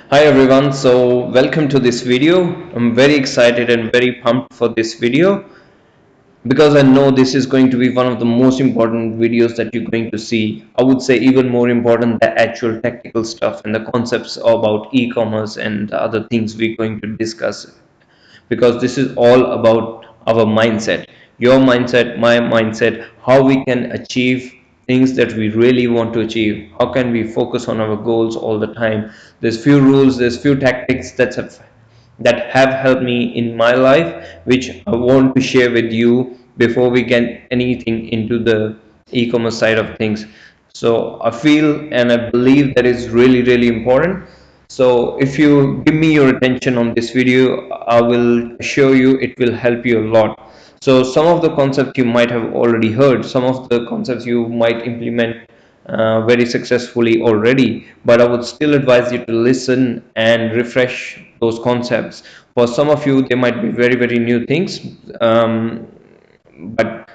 Hi everyone, so welcome to this video. I'm very excited and very pumped for this video because I know this is going to be one of the most important videos that you're going to see. I would say even more important the actual technical stuff and the concepts about e-commerce and the other things we're going to discuss, because this is all about our mindset, your mindset, my mindset, how we can achieve things that we really want to achieve, how can we focus on our goals all the time. There's few rules, there's few tactics that have helped me in my life, which I want to share with you before we get anything into the e-commerce side of things. So I feel and I believe that is really really important. So if you give me your attention on this video, I will show you it will help you a lot. So some of the concepts you might have already heard, some of the concepts you might implement very successfully already, but I would still advise you to listen and refresh those concepts. For some of you, they might be very, very new things, but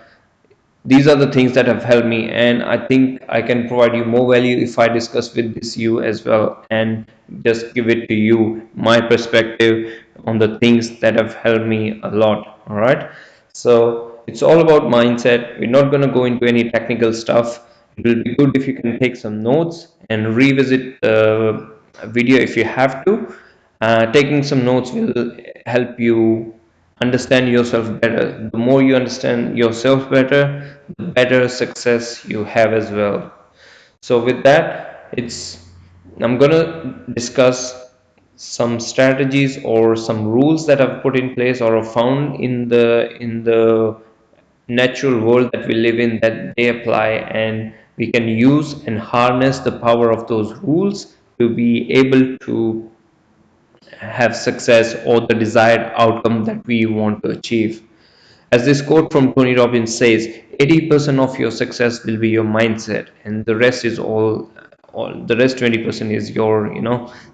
these are the things that have helped me, and I think I can provide you more value if I discuss with this you as well and just give it to you my perspective on the things that have helped me a lot. All right, so it's all about mindset. We're not going to go into any technical stuff. It will be good if you can take some notes and revisit the video if you have to. Taking some notes will help you understand yourself better. The more you understand yourself better, the better success you have as well. So with that, I'm gonna discuss some strategies or some rules that I've put in place or are found in the natural world that we live in, that they apply, and we can use and harness the power of those rules to be able to have success or the desired outcome that we want to achieve. As this quote from Tony Robbins says, 80% of your success will be your mindset, and the rest is all the rest 20% is your,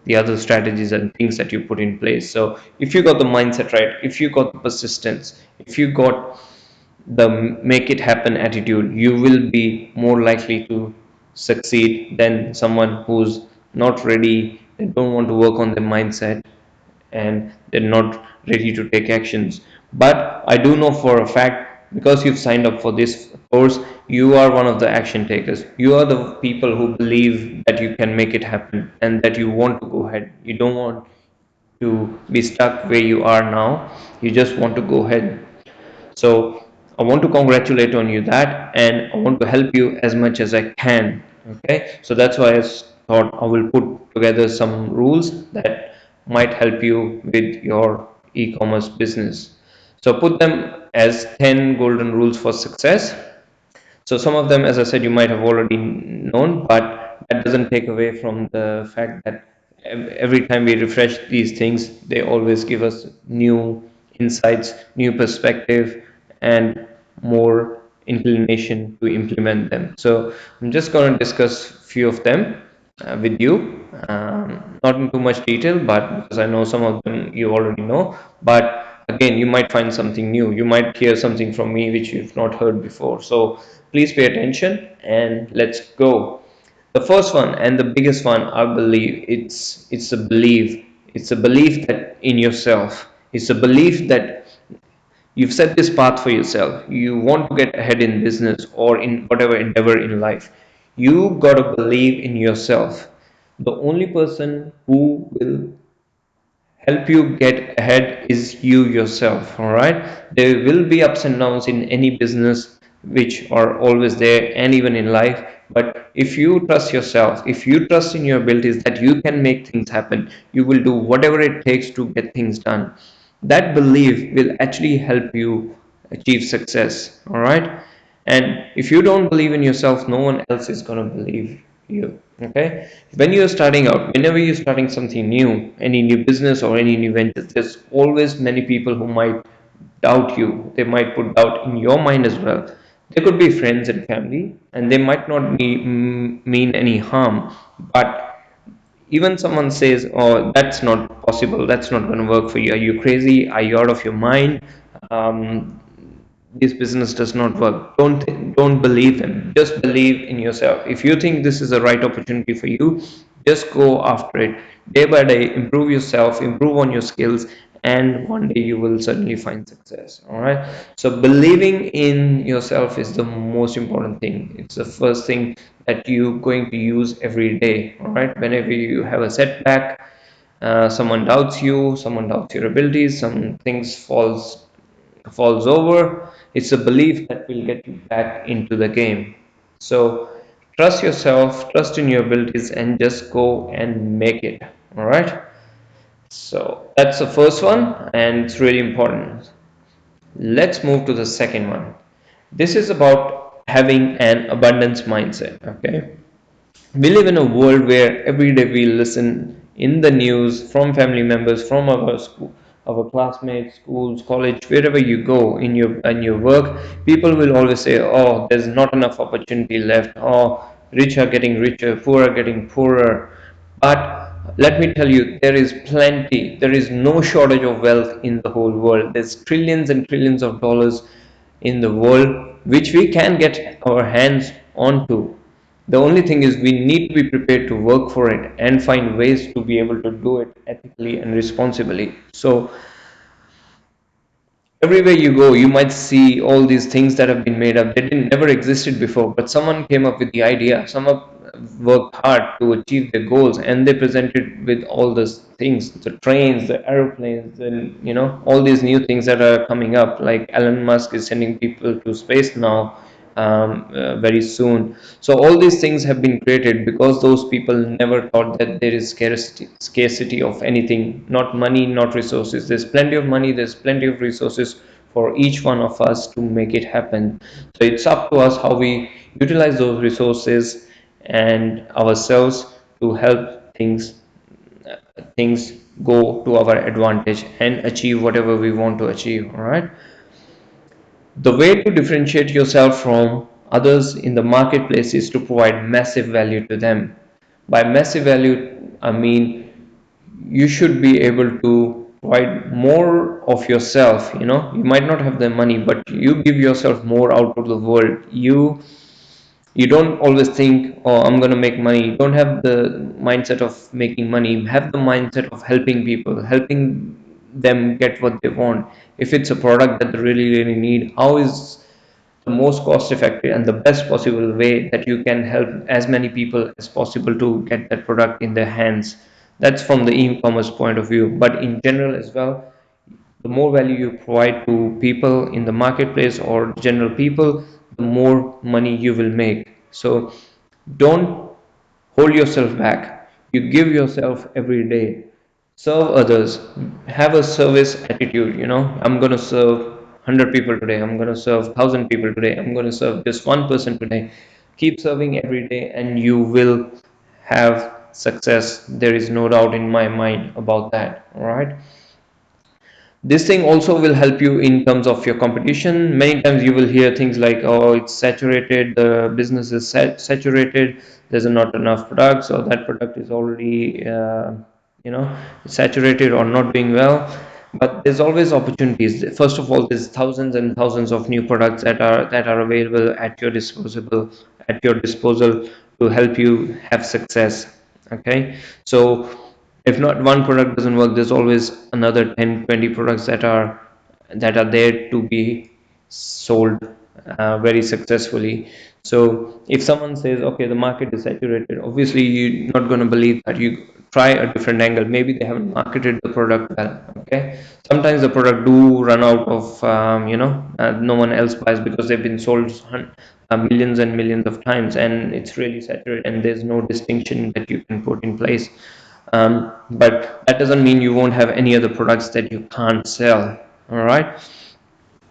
the other strategies and things that you put in place. So if you got the mindset right, if you got the persistence, if you got the make it happen attitude, you will be more likely to succeed than someone who's not ready, they don't want to work on their mindset, and they're not ready to take actions. But I do know for a fact, because you've signed up for this course, you are one of the action takers. You are the people who believe that you can make it happen and that you want to go ahead. You don't want to be stuck where you are now. You just want to go ahead. So I want to congratulate on you that, and I want to help you as much as I can. Okay, so that's why I thought I will put together some rules that might help you with your e-commerce business. So put them as 10 golden rules for success. So some of them, as I said, you might have already known, but that doesn't take away from the fact that every time we refresh these things, they always give us new insights, new perspective, and more inclination to implement them. So I'm just going to discuss few of them with you, not in too much detail, but because I know some of them you already know, but again, you might find something new. You might hear something from me which you've not heard before. So please pay attention and let's go. The first one and the biggest one, I believe, it's a belief. It's a belief that in yourself. It's a belief that you've set this path for yourself. You want to get ahead in business or in whatever endeavor in life. You gotta believe in yourself. The only person who will help you get ahead is you yourself. All right, there will be ups and downs in any business, which are always there, and even in life. But if you trust yourself, if you trust in your abilities that you can make things happen, you will do whatever it takes to get things done. That belief will actually help you achieve success. All right, and if you don't believe in yourself, no one else is going to believe you. Okay, when you're starting out, whenever you're starting something new, any new business or any new venture, there's always many people who might doubt you. They might put doubt in your mind as well. They could be friends and family, and they might not mean any harm, but even someone says, oh, that's not possible, that's not going to work for you, are you crazy, are you out of your mind, um, this business does not work, don't believe them. Just believe in yourself. If you think this is the right opportunity for you, Just go after it day by day. Improve yourself, improve on your skills, and one day you will certainly find success. All right. So believing in yourself is the most important thing. It's the first thing that you're going to use every day. All right. Whenever you have a setback, someone doubts you, someone doubts your abilities, some things falls over, it's a belief that will get you back into the game. So trust yourself, trust in your abilities, and just go and make it. All right. So that's the first one, and it's really important. Let's move to the second one. This is about having an abundance mindset. Okay. We live in a world where every day we listen in the news from family members, from our school, our classmates, schools, college, wherever you go in your work, people will always say, "Oh, there's not enough opportunity left. Oh, rich are getting richer, poor are getting poorer." But let me tell you, there is plenty. There is no shortage of wealth in the whole world. There's trillions and trillions of dollars in the world which we can get our hands onto. The only thing is we need to be prepared to work for it and find ways to be able to do it ethically and responsibly. So everywhere you go, you might see all these things that have been made up. They didn't never existed before, but someone came up with the idea. Someone worked hard to achieve their goals, and they presented with all those things: the trains, the aeroplanes, and all these new things that are coming up. Like Elon Musk is sending people to space now, very soon. So all these things have been created because those people never thought that there is scarcity of anything, not money, not resources. There's plenty of money, there's plenty of resources for each one of us to make it happen. So it's up to us how we utilize those resources and ourselves to help things go to our advantage and achieve whatever we want to achieve. All right. The way to differentiate yourself from others in the marketplace is to provide massive value to them. By massive value, I mean you should be able to provide more of yourself. You might not have the money, but you give yourself more out of the world. You don't always think, oh, I'm going to make money. You don't have the mindset of making money. Have the mindset of helping people, helping them get what they want. If it's a product that they really really need, how is the most cost effective and the best possible way that you can help as many people as possible to get that product in their hands? That's from the e-commerce point of view, but in general as well, the more value you provide to people in the marketplace or general people, the more money you will make. So don't hold yourself back. You give yourself every day. Serve others. Have a service attitude. I'm going to serve 100 people today. I'm going to serve 1,000 people today. I'm going to serve just one person today. Keep serving every day and you will have success. There is no doubt in my mind about that. All right. This thing also will help you in terms of your competition. Many times you will hear things like, oh, it's saturated, the business is saturated, there's not enough products, or that product is already saturated or not doing well. But there's always opportunities. First of all, there's thousands and thousands of new products that are available at your disposal to help you have success. Okay. So if not one product doesn't work, there's always another 10, 20 products that are there to be sold very successfully. So if someone says, okay, the market is saturated, obviously you're not going to believe that. You try a different angle. Maybe they haven't marketed the product well. Okay. Sometimes the product do run out of no one else buys because they've been sold millions and millions of times, and it's really saturated and there's no distinction that you can put in place. But that doesn't mean you won't have any other products that you can't sell. All right.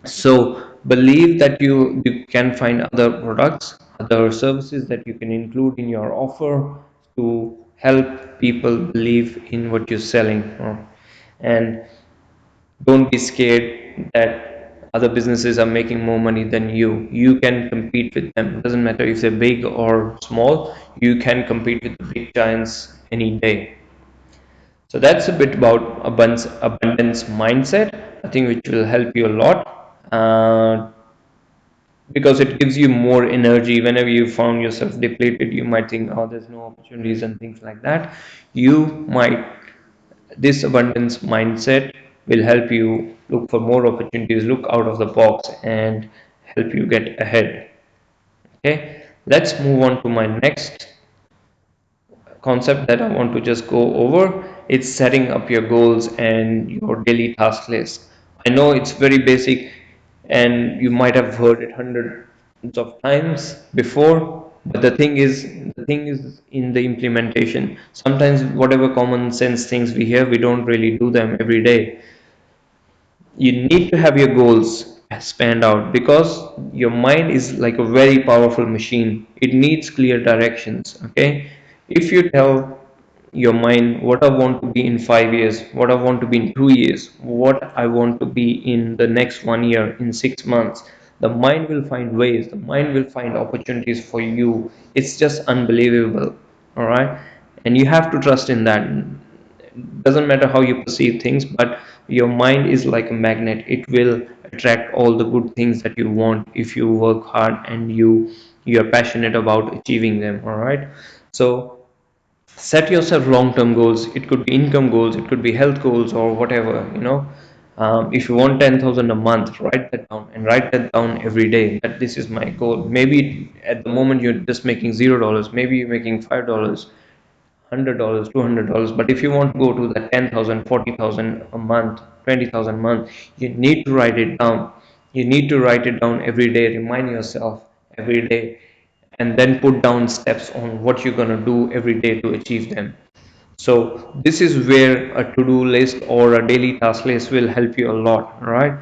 So believe that you can find other products, other services that you can include in your offer to help people believe in what you're selling. And don't be scared that other businesses are making more money than you. You can compete with them. It doesn't matter if they're big or small. You can compete with the big giants any day. So that's a bit about abundance mindset, I think, which will help you a lot. because it gives you more energy. Whenever you found yourself depleted, you might think, oh, there's no opportunities and things like that. You might, this abundance mindset will help you look for more opportunities, look out of the box, and help you get ahead. Okay, let's move on to my next concept that I want to just go over. It's setting up your goals and your daily task list. I know it's very basic and you might have heard it hundreds of times before, but the thing is in the implementation. Sometimes whatever common sense things we hear, we don't really do them every day. You need to have your goals spanned out because your mind is like a very powerful machine. It needs clear directions. Okay, if you tell your mind what I want to be in 5 years, what I want to be in 2 years, what I want to be in the next 1 year, in 6 months, the mind will find ways, the mind will find opportunities for you. It's just unbelievable. All right, and you have to trust in that. Doesn't matter how you perceive things, but your mind is like a magnet. It will attract all the good things that you want if you work hard and you are passionate about achieving them. All right, so set yourself long-term goals. It could be income goals, it could be health goals, or whatever. If you want 10,000 a month, write that down and write that down every day, that this is my goal. Maybe at the moment you're just making $0, maybe you're making $5, $100, $200. But if you want to go to the 10,000, 40,000 a month, 20,000 a month, you need to write it down. You need to write it down every day. Remind yourself every day, and then put down steps on what you're going to do every day to achieve them. So this is where a to-do list or a daily task list will help you a lot, right?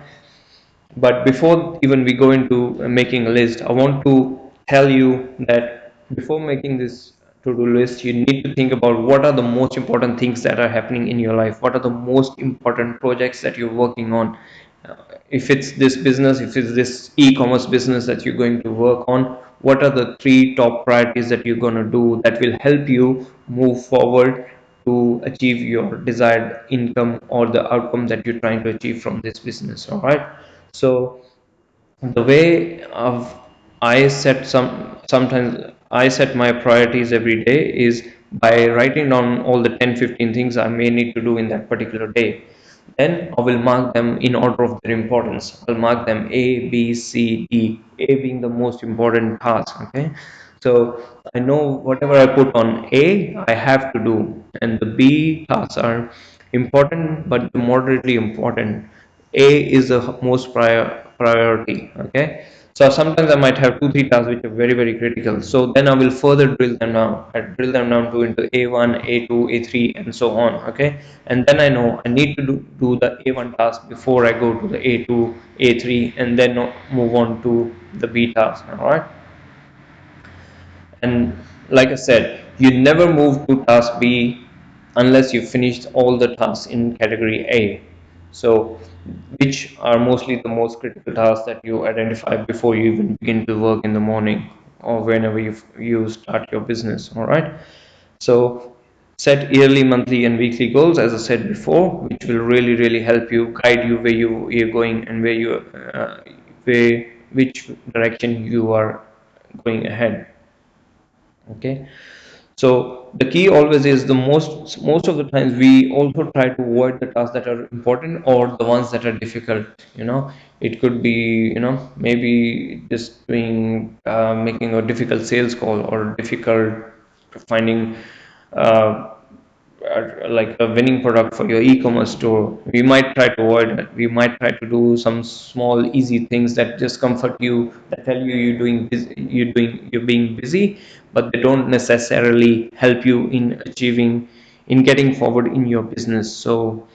But before even we go into making a list, I want to tell you that before making this to-do list, you need to think about what are the most important things that are happening in your life. What are the most important projects that you're working on? If it's this business, if it's this e-commerce business that you're going to work on, what are the three top priorities that you're going to do that will help you move forward to achieve your desired income or the outcome that you're trying to achieve from this business? All right, so the way of sometimes I set my priorities every day is by writing down all the 10, 15 things I may need to do in that particular day. Then I will mark them in order of their importance. I'll mark them A, B, C, D. A being the most important task. Okay, so I know whatever I put on A, I have to do, and the B tasks are important but moderately important. A is the most priority. Okay, so sometimes I might have two, three tasks which are very, very critical. So then I will further drill them down. I drill them down to into A1, A2, A3, and so on. Okay, and then I know I need to do the A1 task before I go to the A2, A3, and then move on to the B task. All right. And like I said, you never move to task B unless you finished all the tasks in category A. So, which are mostly the most critical tasks that you identify before you even begin to work in the morning or whenever you start your business. All right. So, set yearly, monthly, and weekly goals, as I said before, which will really, really help you guide you where you're going and where which direction you are going ahead. Okay, so the key always is the most of the times we also try to avoid the tasks that are important or the ones that are difficult. It could be, maybe just doing making a difficult sales call or difficult finding uh, like a winning product for your e-commerce store. We might try to avoid it. We might try to do some small easy things that just comfort you, that tell you you're being busy, but they don't necessarily help you in achieving, in getting forward in your business. So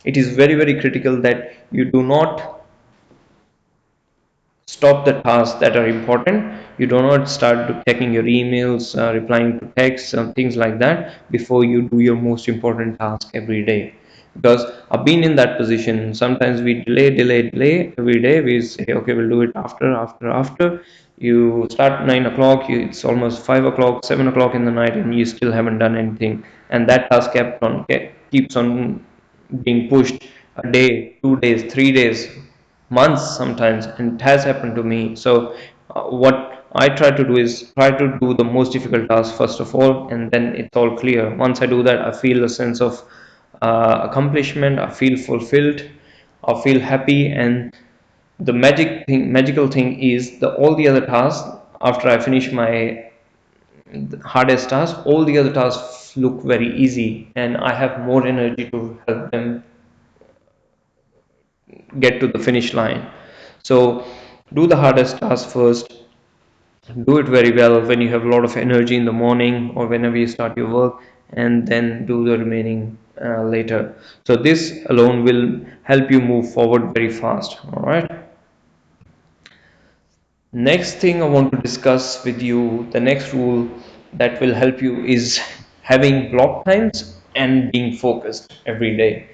it is very, very critical that you do not stop the tasks that are important. You do not start checking your emails, replying to texts and things like that before you do your most important task every day. Because I've been in that position. Sometimes we delay every day. We say, okay, we'll do it after. You start 9 o'clock, it's almost 5 o'clock, 7 o'clock in the night, and you still haven't done anything. And that task keeps on being pushed a day, 2 days, 3 days, months sometimes, and it has happened to me. So what I try to do is try to do the most difficult task first of all, and then it's all clear. Once I do that, I feel a sense of accomplishment, I feel fulfilled, I feel happy. And the magical thing is, the all the other tasks, after I finish my hardest task, all the other tasks look very easy, and I have more energy to help them get to the finish line. So do the hardest task first, do it very well when you have a lot of energy in the morning or whenever you start your work, and then do the remaining later. So this alone will help you move forward very fast. All right. Next thing I want to discuss with you, the next rule that will help you is having block times and being focused every day.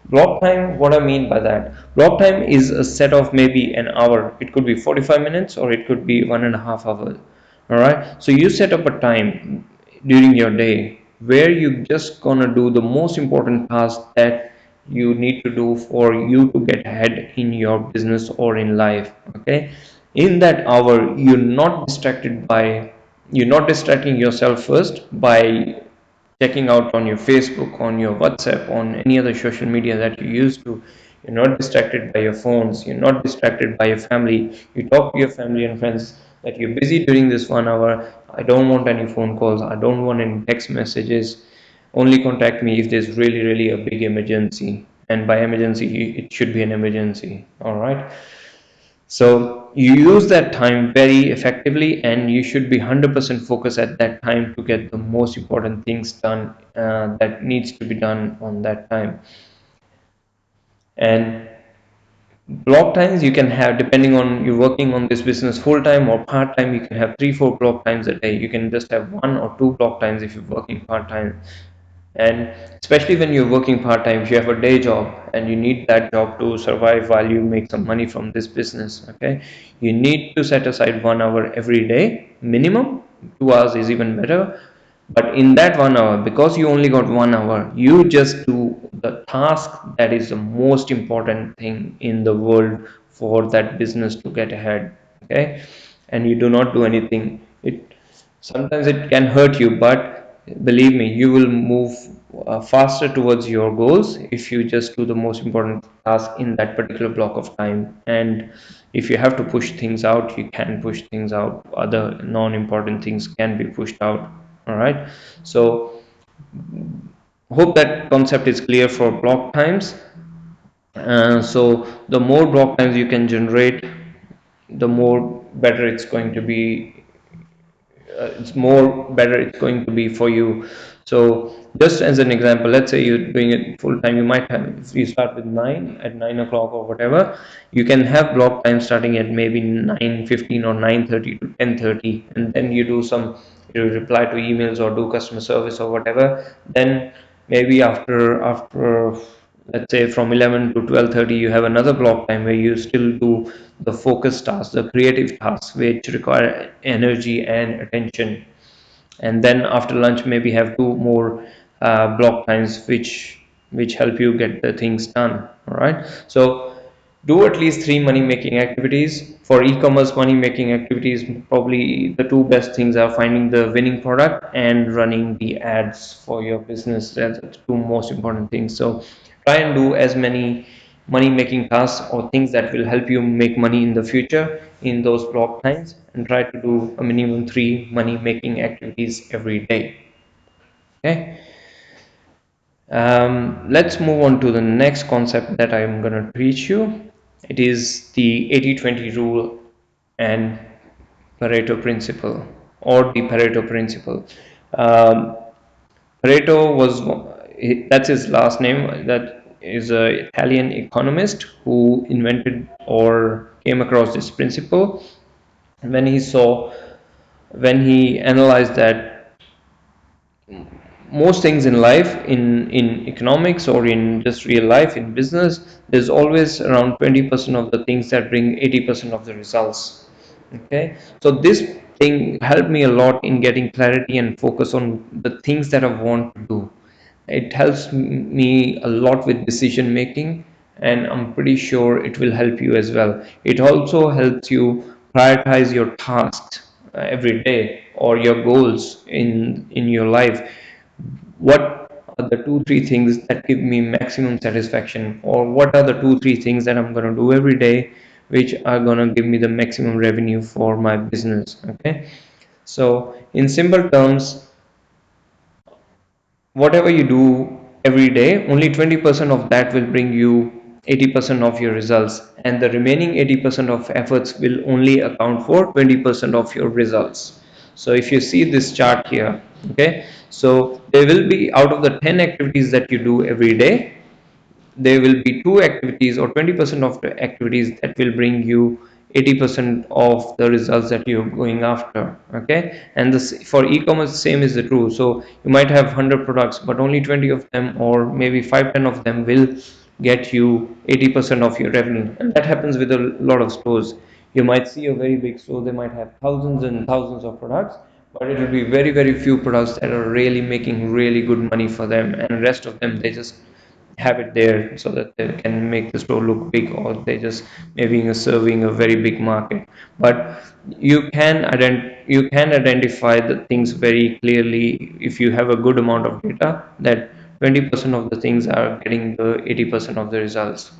Block time, what I mean by that, block time is a set of maybe an hour. It could be 45 minutes or it could be 1.5 hours. All right. So you set up a time during your day where you just gonna do the most important task that you need to do for you to get ahead in your business or in life. Okay. In that hour, you're not distracting yourself first by checking out on your Facebook, on your WhatsApp, on any other social media that you use to. You're not distracted by your phones, you're not distracted by your family. You talk to your family and friends that you're busy during this 1 hour. I don't want any phone calls, I don't want any text messages. Only contact me if there's really, really a big emergency. And by emergency, it should be an emergency. All right. So you use that time very effectively, and you should be 100% focused at that time to get the most important things done that needs to be done on that time. And block times you can have, depending on you working on this business full time or part time, you can have 3 4 block times a day. You can just have 1 or 2 block times if you're working part time. And especially when you're working part time, if you have a day job and you need that job to survive while you make some money from this business, okay, you need to set aside 1 hour every day minimum. 2 hours is even better. But in that 1 hour, because you only got 1 hour, you just do the task that is the most important thing in the world for that business to get ahead. Okay, and you do not do anything. It sometimes it can hurt you, but believe me, you will move faster towards your goals if you just do the most important task in that particular block of time. And if you have to push things out, you can push things out. Other non-important things can be pushed out. All right. So hope that concept is clear for block times. So the more block times you can generate, the more better it's going to be. It's more better it's going to be for you. So just as an example, let's say you're doing it full time, you might have, if you start with 9 at 9 o'clock or whatever, you can have block time starting at maybe 9:15 or 9:30 to 10:30, and then you do some, you reply to emails or do customer service or whatever. Then maybe after let's say from 11 to 12:30, you have another block time where you still do the focus tasks, the creative tasks which require energy and attention. And then after lunch, maybe have 2 more block times which help you get the things done. All right. So do at least 3 money making activities. For e-commerce money making activities, probably the 2 best things are finding the winning product and running the ads for your business. That's the 2 most important things. So try and do as many money making tasks or things that will help you make money in the future in those block times, and try to do a minimum 3 money making activities every day. Okay. Let's move on to the next concept that I'm going to teach you. It is the 80-20 rule and Pareto principle, or the Pareto principle. Um, Pareto was, that's his last name. That is an Italian economist who invented or came across this principle when he saw, when he analyzed that most things in life, in economics or in just real life in business, there's always around 20% of the things that bring 80% of the results. Okay, so this thing helped me a lot in getting clarity and focus on the things that I want to do. It helps me a lot with decision making, and I'm pretty sure it will help you as well. It also helps you prioritize your tasks every day, or your goals in your life. What are the two three things that give me maximum satisfaction, or what are the two three things that I'm going to do every day which are going to give me the maximum revenue for my business? Okay, so in simple terms, whatever you do every day, only 20% of that will bring you 80% of your results, and the remaining 80% of efforts will only account for 20% of your results. So if you see this chart here, okay, so there will be, out of the 10 activities that you do every day, there will be two activities or 20% of the activities that will bring you 80% of the results that you're going after. Okay, and this for e-commerce same is the true. So you might have 100 products, but only 20 of them, or maybe 5-10 of them, will get you 80% of your revenue. And that happens with a lot of stores. You might see a very big store, they might have thousands and thousands of products, but it will be very very few products that are really making really good money for them, and rest of them, they just have it there so that they can make the store look big, or they just maybe serving a very big market. But you can identify the things very clearly if you have a good amount of data, that 20% of the things are getting the 80% of the results.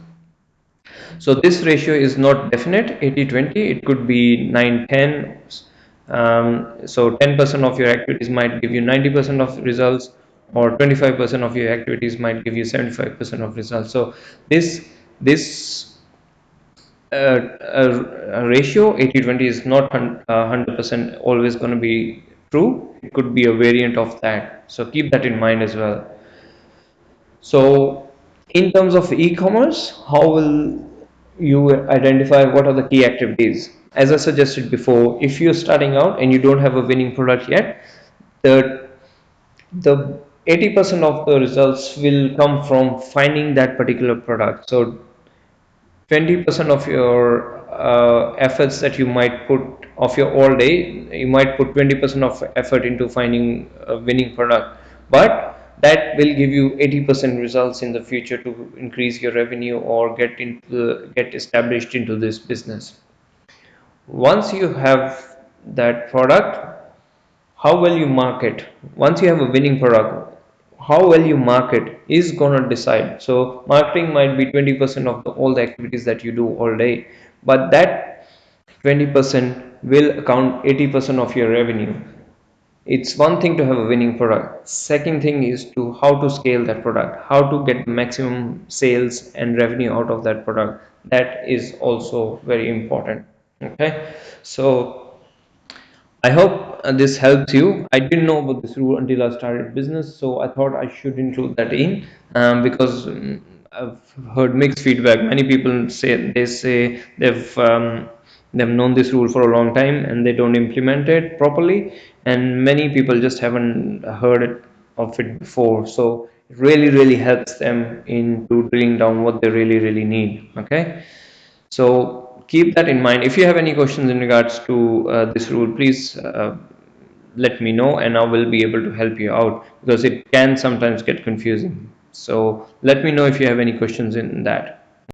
So this ratio is not definite 80-20, it could be 9-10. So 10% of your activities might give you 90% of results, or 25% of your activities might give you 75% of results. So this ratio 80-20 is not 100% always going to be true. It could be a variant of that, so keep that in mind as well. So, in terms of e-commerce, how will you identify what are the key activities? As I suggested before, if you're starting out and you don't have a winning product yet, the the 80% of the results will come from finding that particular product. So 20% of your efforts that you might put of your all day, you might put 20% of effort into finding a winning product, but that will give you 80% results in the future to increase your revenue or get established into this business. Once you have that product, how well you market, once you have a winning product, how well you market is going to decide. So marketing might be 20% of all the activities that you do all day, but that 20% will account 80% of your revenue. It's one thing to have a winning product, second thing is to how to scale that product, how to get maximum sales and revenue out of that product. That is also very important. Okay, so I hope this helps you. I didn't know about this rule until I started business, so I thought I should include that in, because I've heard mixed feedback. Many people say they've known this rule for a long time and they don't implement it properly, and many people just haven't heard of it before. So it really helps them into drilling down what they really need. Okay. So keep that in mind. If you have any questions in regards to this rule, please let me know and I will be able to help you out, because it can sometimes get confusing. So let me know if you have any questions in that.